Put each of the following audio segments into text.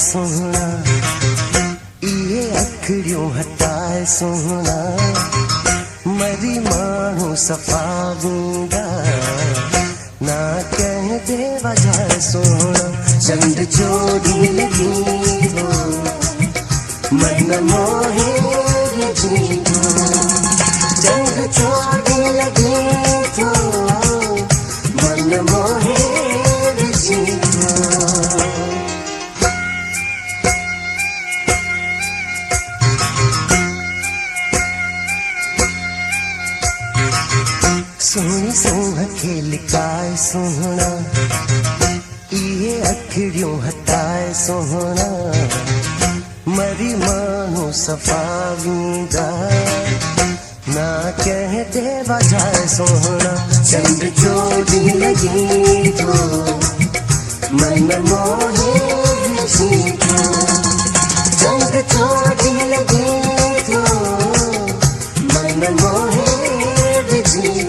सोहना ये अखड़ियों हटाए सोहना मरी मानू सफाऊंगा ना कह दे वजह सोहना चंद चोरी लगी हो मन मोहे जी हो चंद चोरी लगी हो मन मोहे जी हो सोनी सोह खेल काए सोहना ये अखड़ियों हटाए सोहना मरी मानो सफाऊंगा ना कह दे वजह सोहना चंद चोरी लगी तो मन मोहे जी तो चंद चोरी लगी तो मन मोहे जी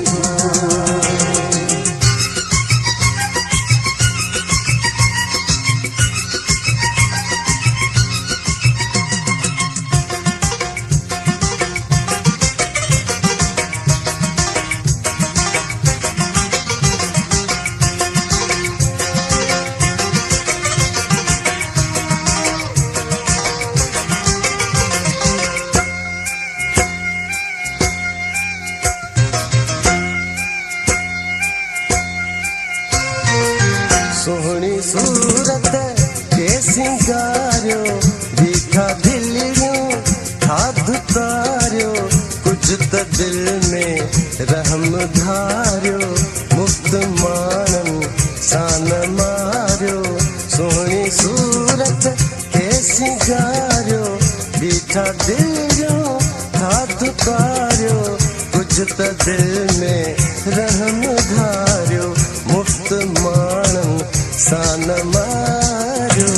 सोहनी सूरत के सिंगारियो दिखा दिलियों हाथ उतारियो कुछ तो दिल में रहम धारियो मुफ्त मानन सान मारियो सोहनी सूरत के सिंगारियो दिखा दिलियों हाथ उतारियो कुछ तो दिल में रहम धारियो मुफ्त मानन सान मारो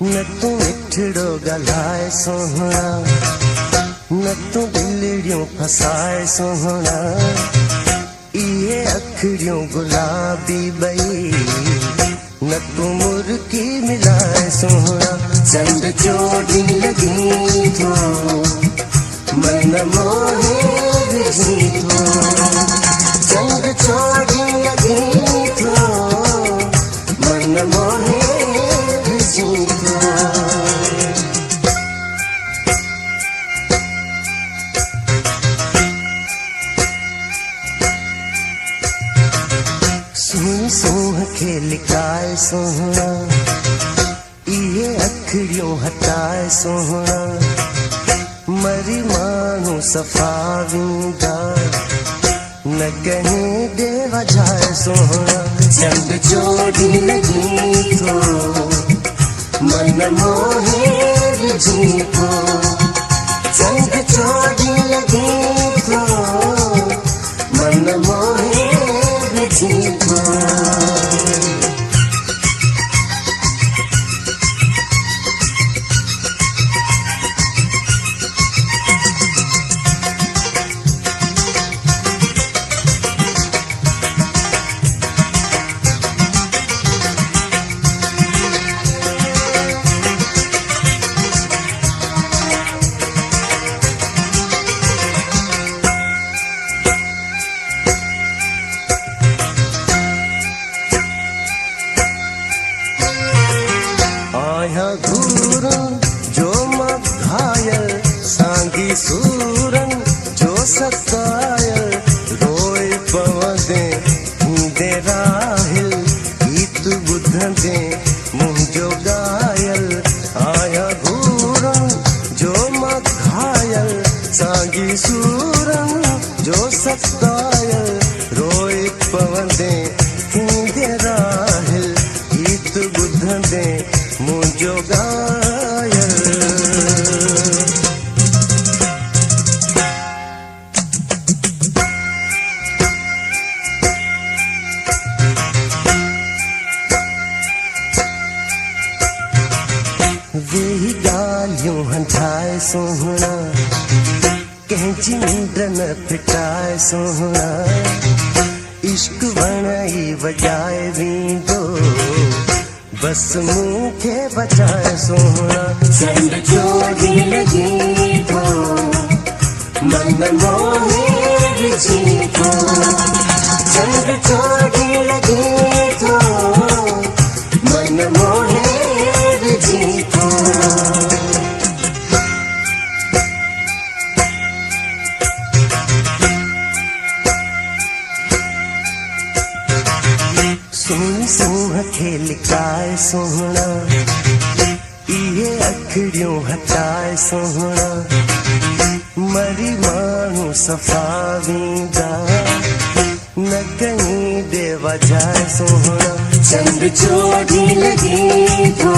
न तू मिठड़ो गलाए सोहना न तू दिलड़ियों फसाए सोहना ये अखड़ियों गुलाबी बई न तू मुर्गी मिलाए सोहना चंद चोरी लगी तो मन मोहे जी तो चंद चोरी लगी तो मन मोहे जी तो सुन सोह खेल काए सोहना ये अखड़ियों हटाए सोहना मरी मानो सफाऊंगा न कहीं दे वजह सोहना चंद चोरी लगी तो मन मोहे जी को चंद चोरी लगी तो मन मोहे जी को सोहना कंहिंजी निंड न फिटाए सोहना इश्क वणाई वॼाए वेंदो बस मूंखे बचाए सोहना चंड चोरी लॻे थो मन मोहे विझी थो चंड चोरी लॻे थो मन मोहे विझी थो सोनी सूंह खे लिकाए सोहना इहे अखिड़ियूं हटाए सोहना मरी माण्हू सफ़ा वेंदा न कहीं दे वजाए सोहना चंड चोरी लॻे थो